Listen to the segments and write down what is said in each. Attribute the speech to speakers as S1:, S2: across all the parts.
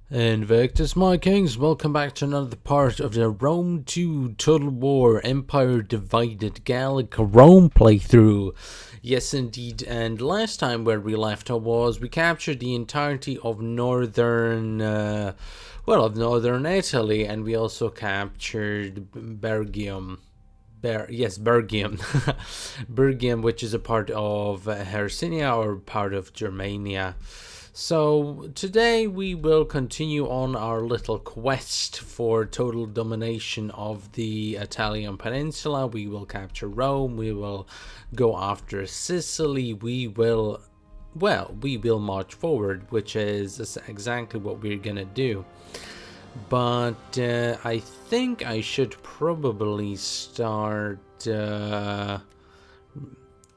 S1: Invictus, my kings, welcome back to another part of the Rome 2 Total War Empire Divided Gallic Rome playthrough. Yes, indeed, and last time where we left was we captured the entirety of northern Italy, and we also captured Bergium. Bergium. Bergium, which is a part of Hercynia or part of Germania. So today we will continue on our little quest for total domination of the Italian peninsula. We will capture Rome, we will go after Sicily, we will march forward, which is exactly what we're gonna do. But I think I should probably start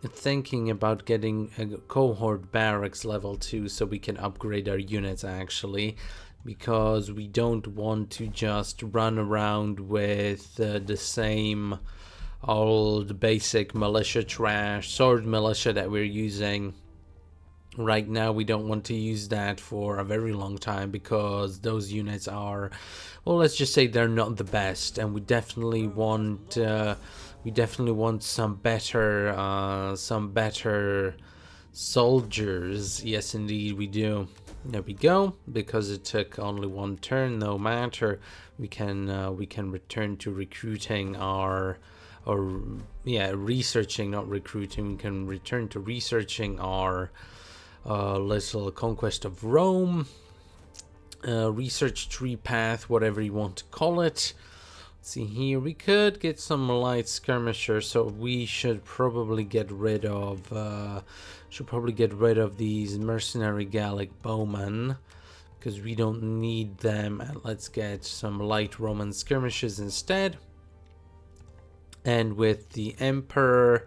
S1: thinking about getting a cohort barracks level 2 so we can upgrade our units actually, because we don't want to just run around with the same old basic militia trash, sword militia that we're using right now. We don't want to use that for a very long time because those units are, well, let's just say they're not the best, and we definitely want some better soldiers. Yes, indeed, we do. There we go. Because it took only one turn, no matter. We can return to recruiting researching, not recruiting. We can return to researching our little Conquest of Rome, research tree path, whatever you want to call it. See here, we could get some light skirmishers, so we should probably get rid of these mercenary Gallic bowmen, because we don't need them. And let's get some light Roman skirmishes instead. And with the Emperor,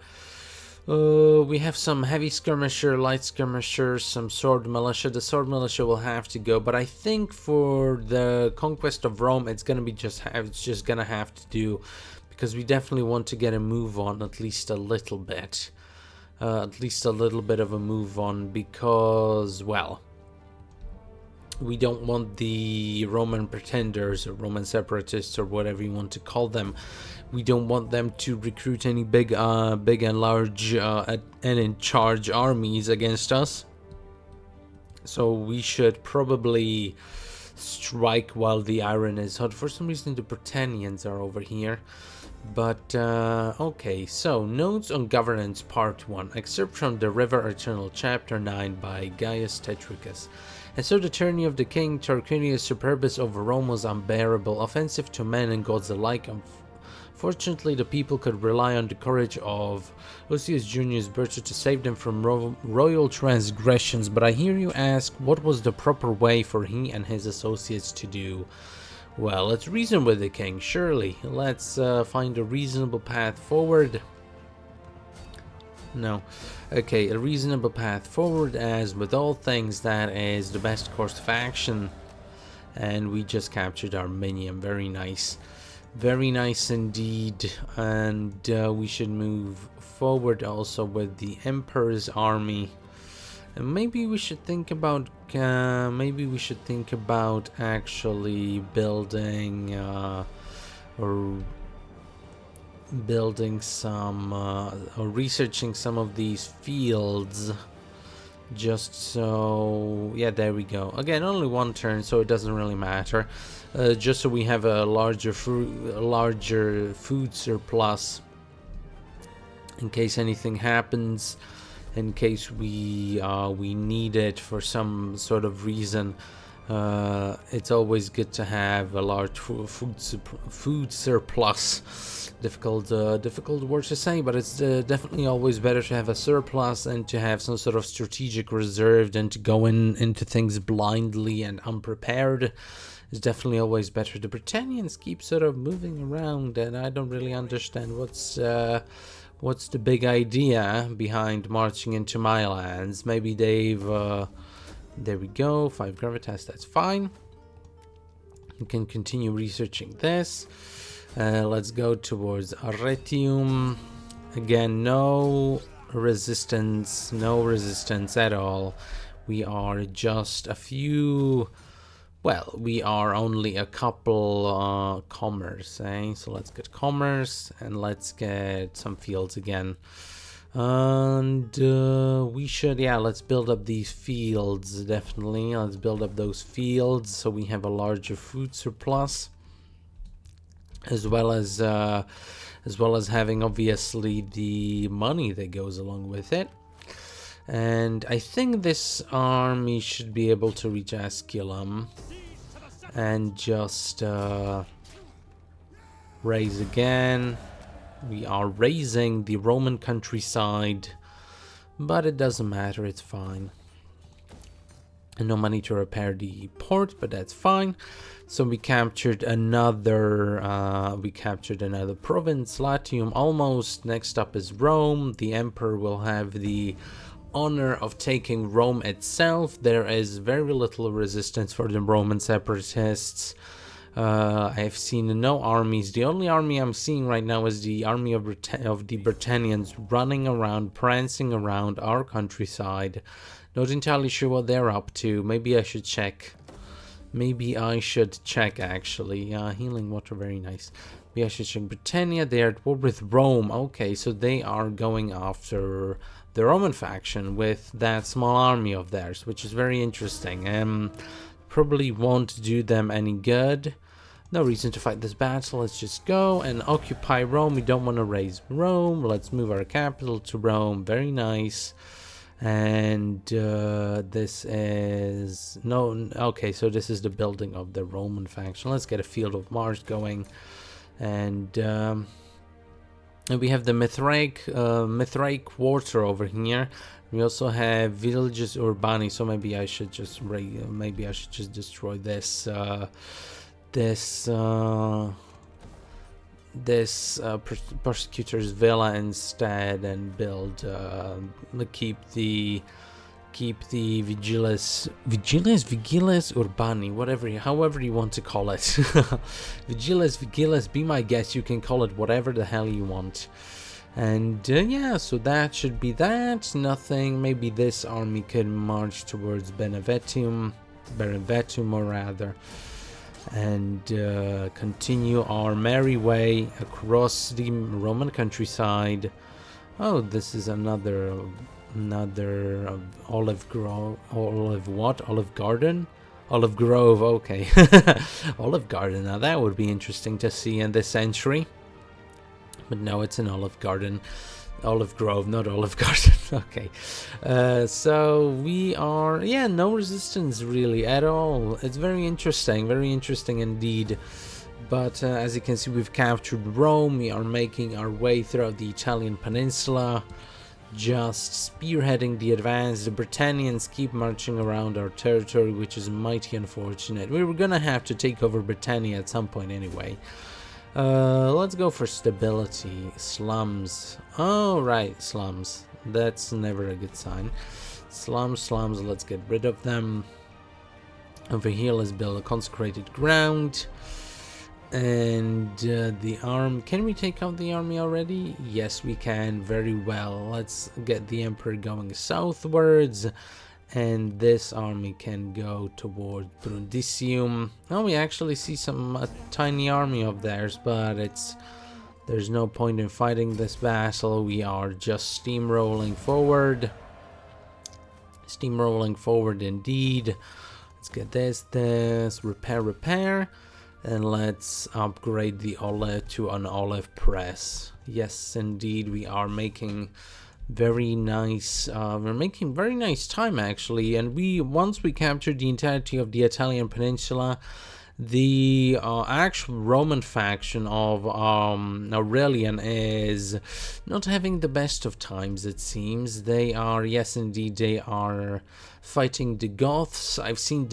S1: we have some heavy skirmisher, light skirmishers, some sword militia. The sword militia will have to go, but I think for the Conquest of Rome, it's just gonna have to do, because we definitely want to get a move on, at least a little bit of a move on, because, well, we don't want the Roman Pretenders or Roman separatists or whatever you want to call them. We don't want them to recruit any big and large and in charge armies against us. So we should probably strike while the iron is hot. For some reason, the Britannians are over here. But okay, so Notes on Governance Part 1, excerpt from The River Eternal, Chapter 9 by Gaius Tetricus. And so the tyranny of the king Tarquinius Superbus over Rome was unbearable, offensive to men and gods alike. Fortunately, the people could rely on the courage of Lucius Junius Berta to save them from royal transgressions. But I hear you ask, what was the proper way for he and his associates to do? Well, let's reason with the king, surely. Let's find a reasonable path forward. No. Okay, a reasonable path forward, as with all things, that is the best course of action. And we just captured Arminium. Very nice. Very nice indeed. And we should move forward also with the Emperor's army. And maybe we should think about actually building some or researching some of these fields, just so, yeah, there we go. Again, only one turn, so it doesn't really matter, just so we have a larger food surplus in case anything happens, in case we need it for some sort of reason. It's always good to have a large food surplus. Difficult word to say, but it's definitely always better to have a surplus and to have some sort of strategic reserve than to go into things blindly and unprepared. It's definitely always better. The Britannians keep sort of moving around, and I don't really understand what's the big idea behind marching into my lands. Maybe they've there we go, 5 gravitas, that's fine. We can continue researching this. Let's go towards Arretium. Again, no resistance at all. We are just a few Well, we are only a couple commerce, eh? So let's get commerce and let's get some fields again. And we should, yeah, let's build up these fields, definitely. Let's build up those fields so we have a larger food surplus, as well as having obviously the money that goes along with it. And I think this army should be able to reach Asculum and just raise again. We are raising the Roman countryside, but it doesn't matter, it's fine. And no money to repair the port, but that's fine. So we captured another province, Latium, almost. Next up is Rome. The emperor will have the honor of taking Rome itself. There is very little resistance for the Roman separatists. I have seen no armies. The only army I'm seeing right now is the army of the Britannians running around, prancing around our countryside. Not entirely sure what they're up to. Maybe I should check. Actually. Healing water, very nice. Maybe I should check. Britannia, they are at war with Rome. Okay, so they are going after the Roman faction with that small army of theirs, which is very interesting. Probably won't do them any good. No reason to fight this battle. Let's just go and occupy Rome. We don't want to raise Rome. Let's move our capital to Rome. Very nice. And this is okay, so this is the building of the Roman faction. Let's get a field of Mars going. And we have the Mithraic quarter over here. We also have villages urbani, so maybe I should just destroy this persecutor's villa instead, and build keep the vigiles urbani, however you want to call it. vigiles, be my guest, you can call it whatever the hell you want. And yeah, so that should be that. Nothing. Maybe this army could march towards Beneventum or rather, and continue our merry way across the Roman countryside. Oh, this is another olive grove. Olive garden? Olive grove, okay. Olive garden, now that would be interesting to see in this century. But no, it's an olive garden. Olive grove, not olive garden. Okay. So we are, yeah, no resistance really at all. It's very interesting indeed. But as you can see, we've captured Rome. We are making our way throughout the Italian peninsula, just spearheading the advance. The Britannians keep marching around our territory, which is mighty unfortunate. We were gonna have to take over Britannia at some point anyway. Let's go for stability. Slums. Oh, right, slums. That's never a good sign. Slums, let's get rid of them. Over here, let's build a consecrated ground. And the arm. Can we take out the army already? Yes, we can. Very well. Let's get the emperor going southwards. And this army can go toward Brundisium. Oh, we actually see a tiny army of theirs, but there's no point in fighting this battle. We are just steamrolling forward. Steamrolling forward indeed. Let's get this, repair. And let's upgrade the olive to an olive press. Yes, indeed, we are making very nice time actually. And once we captured the entirety of the Italian peninsula, the actual Roman faction of Aurelian is not having the best of times, it seems. They are, yes indeed, they are fighting the Goths. We've seen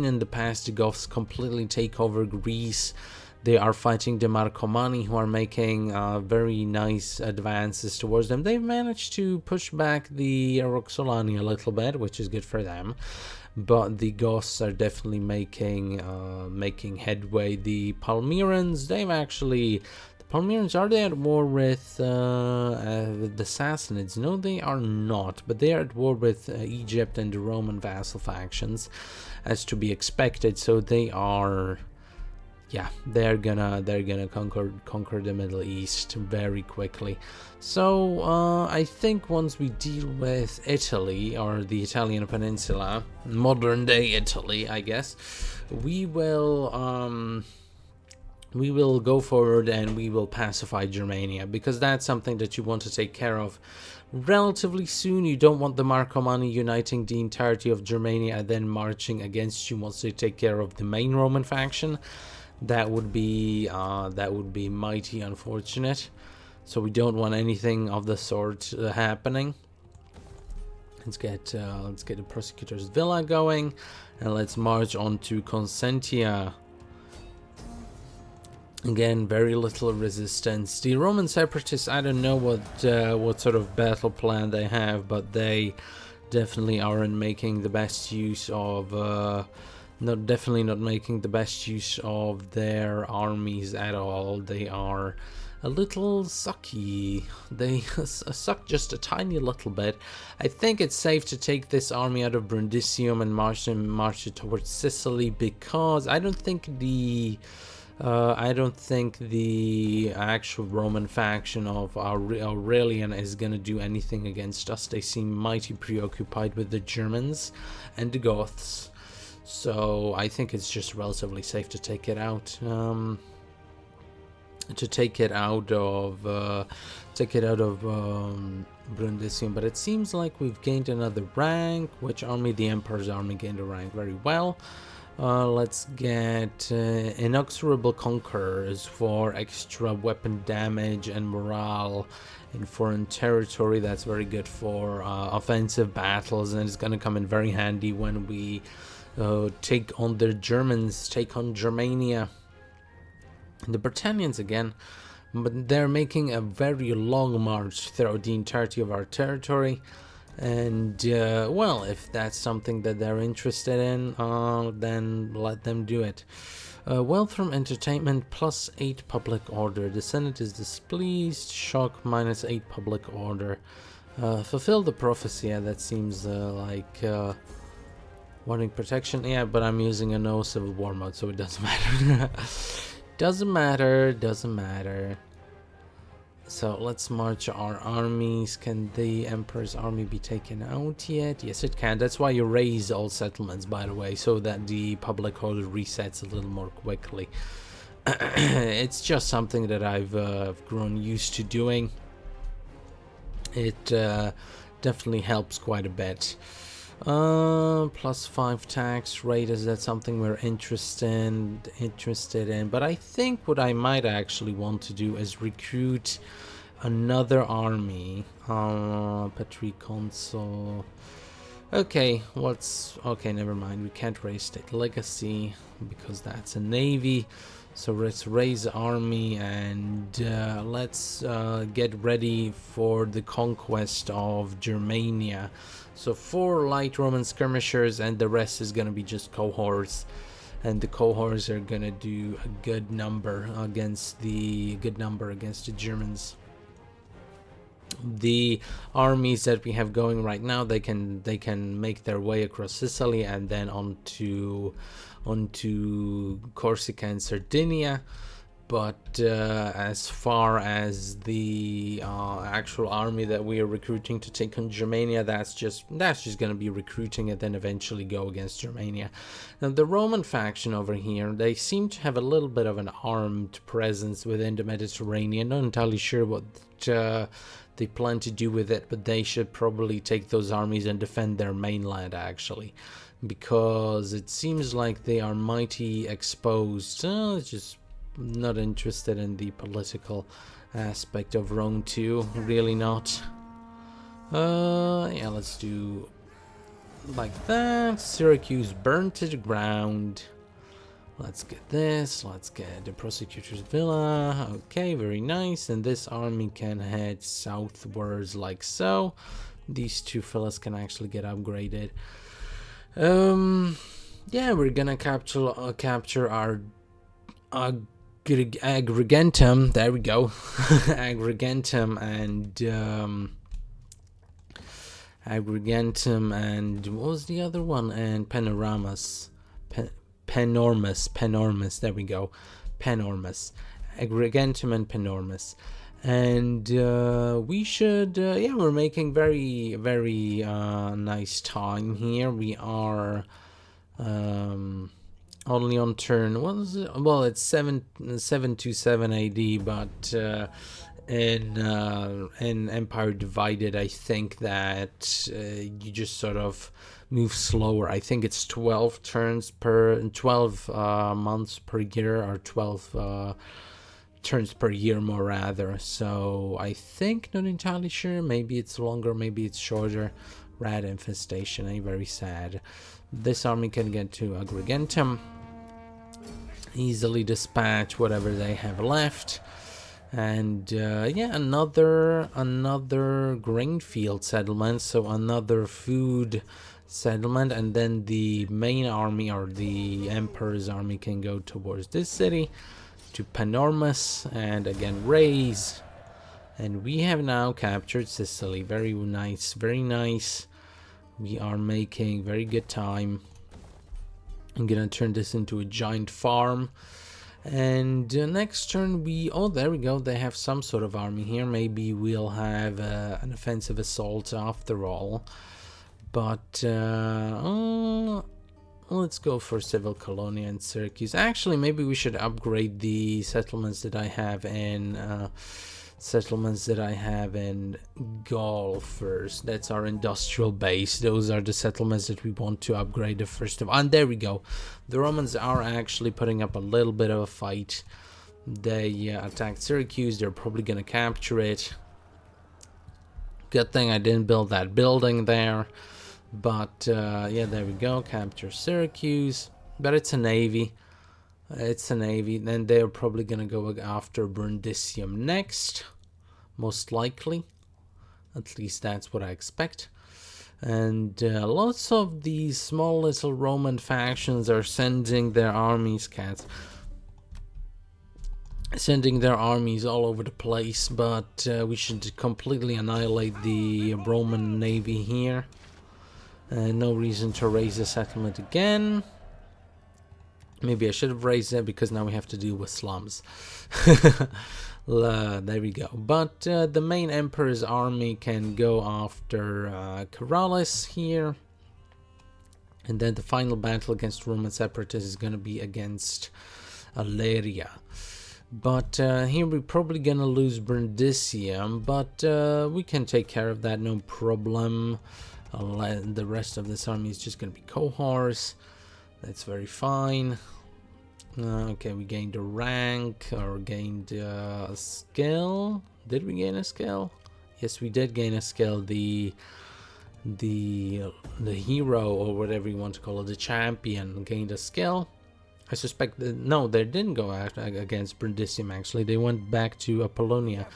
S1: in the past the Goths completely take over Greece. They are fighting the Marcomanni, who are making very nice advances towards them. They've managed to push back the Roxolani a little bit, which is good for them. But the Goths are definitely making headway. The Palmyrans, the Palmyrans, are they at war with the Sassanids? No, they are not, but they are at war with Egypt and the Roman vassal factions. as to be expected. So they are, yeah, they're gonna conquer the Middle East very quickly. So I think once we deal with Italy, or the Italian peninsula, modern day Italy, I guess, we will go forward and we will pacify Germania, because that's something that you want to take care of relatively soon. You don't want the Marcomanni uniting the entirety of Germania and then marching against you once they take care of the main Roman faction. That would be mighty unfortunate. So we don't want anything of the sort happening. Let's get the Prosecutor's Villa going, and let's march on to Consentia. Again, very little resistance. The Roman separatists, I don't know what sort of battle plan they have, but they definitely aren't making the best use of definitely not making the best use of their armies at all. They are a little sucky. They suck just a tiny little bit. I think it's safe to take this army out of Brundisium and march it towards Sicily, because I don't think the actual Roman faction of Aurelian is gonna do anything against us. They seem mighty preoccupied with the Germans and the Goths, so I think it's just relatively safe to take it out. Brundisium, but it seems like we've gained another rank. Which army? The Emperor's army gained a rank. Very well. Let's get inexorable conquerors for extra weapon damage and morale in foreign territory. That's very good for offensive battles, and it's gonna come in very handy when we take on the Germans, take on Germania. The Britannians again, but they're making a very long march throughout the entirety of our territory. And well, if that's something that they're interested in, then let them do it. Wealth from entertainment +8 public order. The Senate is displeased. Shock -8 public order. Fulfill the prophecy. Yeah, that seems like wanting protection. Yeah, but I'm using a no civil war mode, so it doesn't matter. Doesn't matter. So let's march our armies. Can the Emperor's army be taken out yet? Yes, it can. That's why you raise all settlements, by the way, so that the public order resets a little more quickly. It's just something that I've grown used to doing. It definitely helps quite a bit. +5 tax rate, is that something we're interested in? But I think what I might actually want to do is recruit another army. Patriconsul. Okay, okay, never mind. We can't raise state legacy because that's a navy. So let's raise army, and let's get ready for the conquest of Germania. So 4 light Roman skirmishers, and the rest is gonna be just cohorts, and the cohorts are gonna do a good number against the Germans. The armies that we have going right now, they can make their way across Sicily and then onto Corsica and Sardinia. But as far as the actual army that we are recruiting to take on Germania, that's just going to be recruiting and then eventually go against Germania. Now the Roman faction over here, they seem to have a little bit of an armed presence within the Mediterranean. Not entirely sure what they plan to do with it, but they should probably take those armies and defend their mainland, actually, because it seems like they are mighty exposed. Just not interested in the political aspect of Rome too, really not. Yeah, let's do like that. Syracuse burned to the ground. Let's get this. Let's get the Prosecutor's Villa. Okay, very nice. And this army can head southwards like so. These 2 fellas can actually get upgraded. Yeah, we're gonna capture our Agrigentum. There we go. Agrigentum and what was the other one? And Panoramas. Penormus, there we go, Penormus, Agrigentum and Penormus. And we should, yeah, we're making very, very nice time here. We are only on turn, what is it? Well, it's 727 AD, but in Empire Divided, I think that you just sort of move slower. I think it's 12 turns per 12 months per year, or 12 turns per year, more rather. So I think, not entirely sure, maybe it's longer, maybe it's shorter. Rat infestation, very sad. This army can get to Agrigentum, easily dispatch whatever they have left. And yeah, another grain field settlement, so another food settlement, and then the main army, or the Emperor's army, can go towards this city, to Panormus, and again raise. And we have now captured Sicily. Very nice, very nice. We are making very good time. I'm gonna turn this into a giant farm. And next turn oh, there we go, they have some sort of army here. Maybe we'll have an offensive assault after all. But let's go for Civil Colonia and Syracuse. Actually, maybe we should upgrade the settlements that I have in Gaul first. That's our industrial base. Those are the settlements that we want to upgrade the first of. And there we go. The Romans are actually putting up a little bit of a fight. They attacked Syracuse. They're probably gonna capture it. Good thing I didn't build that building there. But yeah, there we go. Capture Syracuse. But it's a navy. It's a navy. Then they're probably gonna go after Brundisium next, most likely. At least that's what I expect. And lots of these small little Roman factions are sending their armies, sending their armies all over the place. But we should completely annihilate the Roman navy here. No reason to raise the settlement again. Maybe I should have raised it, because now we have to deal with slums. There we go. But the main Emperor's army can go after Corrales here. And then the final battle against Roman separatists is going to be against Aleria. But here we're probably going to lose Brundisium. But we can take care of that, no problem. The rest of this army is just going to be cohorts. That's very fine. Okay, we gained a rank, or gained a skill. Did we gain a skill? Yes, we did gain a skill. The hero, or whatever you want to call it, the champion, gained a skill. I suspect that, no, they didn't go against Brundisium, actually. They went back to Apollonia.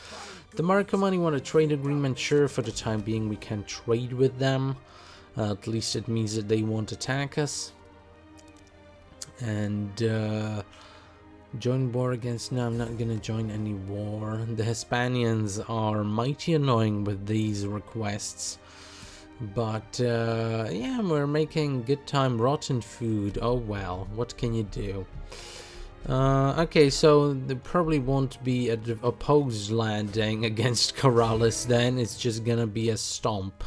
S1: The Marcomanni want a trade agreement. Sure, for the time being we can trade with them. At least it means that they won't attack us. And join war against... No, I'm not gonna join any war. The Hispanians are mighty annoying with these requests. But yeah, we're making good time. Rotten food, oh well, what can you do? Okay, so there probably won't be an opposed landing against Corrales then. It's just gonna be a stomp.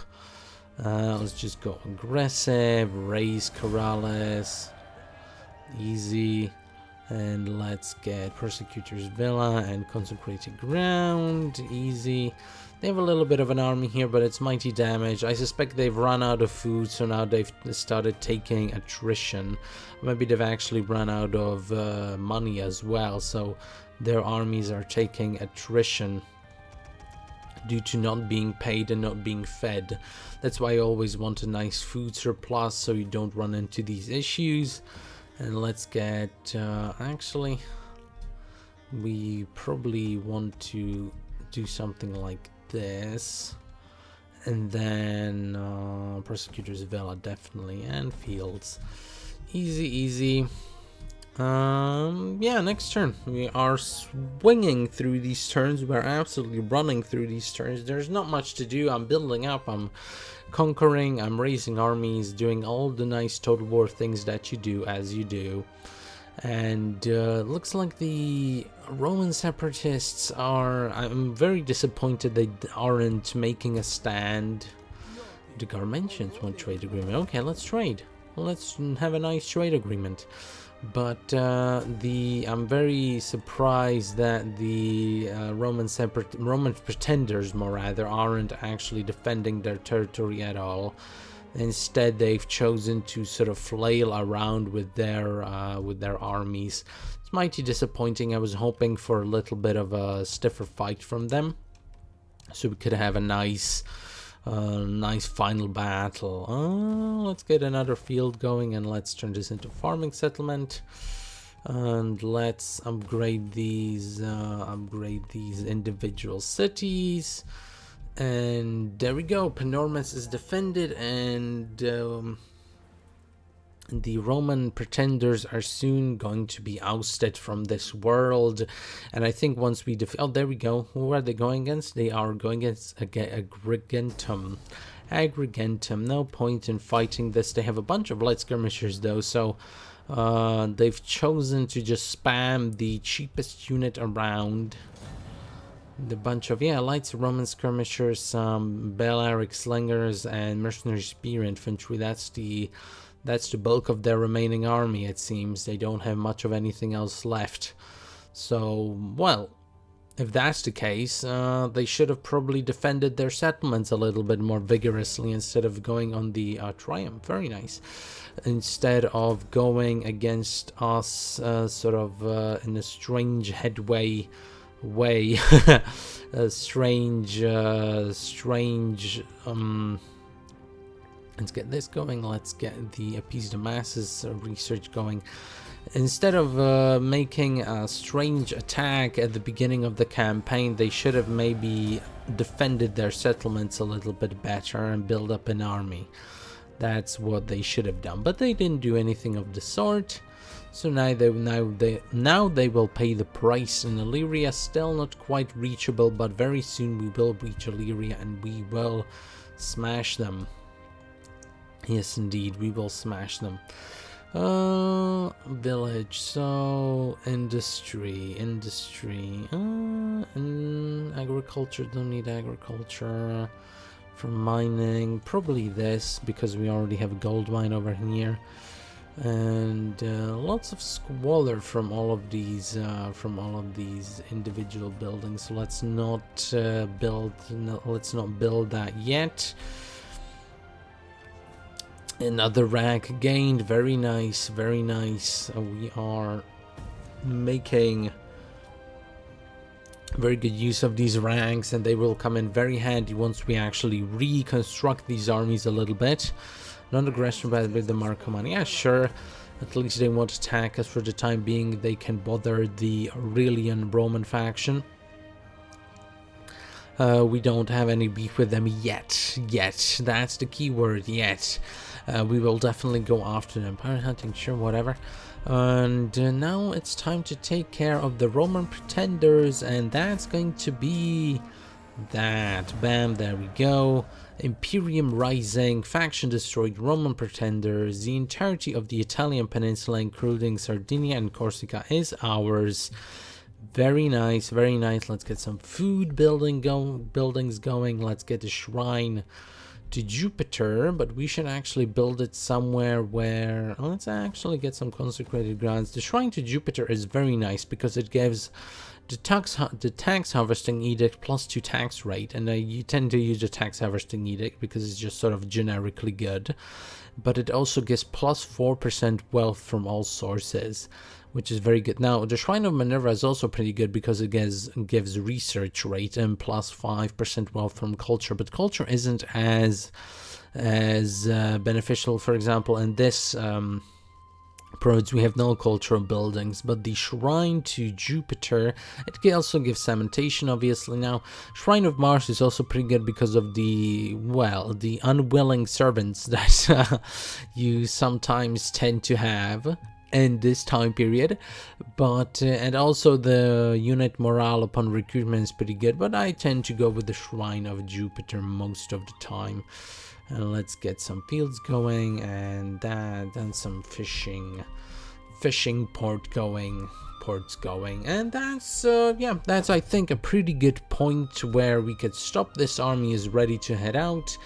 S1: Let's just go aggressive, raise Corrales. Easy. And let's get Persecutor's Villa and Consecrated Ground. Easy. They have a little bit of an army here, but it's mighty damage. I suspect they've run out of food, so now they've started taking attrition. Maybe they've actually run out of money as well, so their armies are taking attrition due to not being paid and not being fed. That's why I always want a nice food surplus, so you don't run into these issues. And let's get... actually, we probably want to do something like this. And then Persecutor's Villa, definitely. And fields. Easy, easy. Yeah, next turn. We are swinging through these turns. We're absolutely running through these turns. There's not much to do. I'm building up. I'm conquering. I'm raising armies, doing all the nice Total War things that you do as you do. And looks like the Roman separatists are... I'm very disappointed they aren't making a stand. The Garmentians want trade agreement. Okay, let's trade. Let's have a nice trade agreement. But I'm very surprised that the Roman Pretenders, more rather, aren't actually defending their territory at all. Instead, they've chosen to sort of flail around with their armies. It's mighty disappointing. I was hoping for a little bit of a stiffer fight from them, so we could have a nice final battle. Let's get another field going, and let's turn this into farming settlement, and let's upgrade these individual cities. And there we go. Panormus is defended, and the Roman pretenders are soon going to be ousted from this world. And I think once we oh, there we go. Who are they going against? They are going against Agrigentum. No point in fighting this. They have a bunch of light skirmishers though, so they've chosen to just spam the cheapest unit around. The bunch of light Roman skirmishers, some Balearic slingers, and mercenary spear infantry. That's the bulk of their remaining army. It seems they don't have much of anything else left. So, well, if that's the case, they should have probably defended their settlements a little bit more vigorously instead of going on the triumph. Very nice. Instead of going against us sort of in a strange headway way. A strange let's get this going. Let's get the appease the masses research going. Instead of making a strange attack at the beginning of the campaign, they should have maybe defended their settlements a little bit better and build up an army. That's what they should have done, but they didn't do anything of the sort. So now they will pay the price. In Illyria, still not quite reachable, but very soon we will reach Illyria and we will smash them. Yes, indeed, we will smash them. Village, so industry, and agriculture, don't need agriculture. For mining, probably this, because we already have a gold mine over here. And lots of squalor from all of these individual buildings. So let's not build that yet. Another rank gained. Very nice, very nice. We are making very good use of these ranks, and they will come in very handy once we actually reconstruct these armies a little bit. Non-aggression by the Marcoman. Yeah, sure. At least they won't attack us for the time being. They can bother the Aurelian Roman faction. We don't have any beef with them yet. That's the key word, yet. We will definitely go after them. Pirate hunting, sure, whatever. And now it's time to take care of the Roman Pretenders, and that's going to be that. Bam, there we go. Imperium rising, faction destroyed, Roman Pretenders. The entirety of the Italian peninsula, including Sardinia and Corsica, is ours. Very nice, very nice. Let's get some food buildings going. Let's get a shrine to Jupiter, but we should actually build it somewhere where... let's actually get some consecrated grounds. The shrine to Jupiter is very nice because it gives the tax harvesting edict +2 tax rate, and you tend to use the tax harvesting edict because it's just sort of generically good, but it also gives +4% wealth from all sources, which is very good. Now the Shrine of Minerva is also pretty good because it gives research rate and +5% wealth from culture, but culture isn't as beneficial. For example, in this Prods, we have no cultural buildings, but the Shrine to Jupiter, it also gives cementation, obviously. Now, Shrine of Mars is also pretty good because of the, well, the unwilling servants that you sometimes tend to have. in this time period, but and also the unit morale upon recruitment is pretty good, but I tend to go with the Shrine of Jupiter most of the time. And let's get some fields going, and some fishing ports going, and that's yeah, that's I think a pretty good point where we could stop. This army is ready to head out.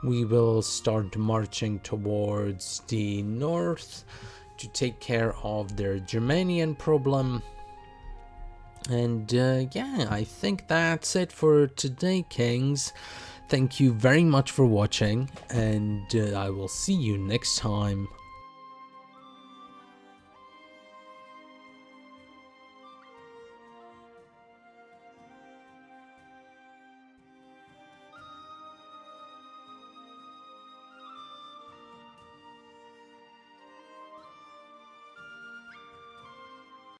S1: We will start marching towards the north to take care of their Germanian problem. And yeah, I think that's it for today, kings. Thank you very much for watching, and I will see you next time.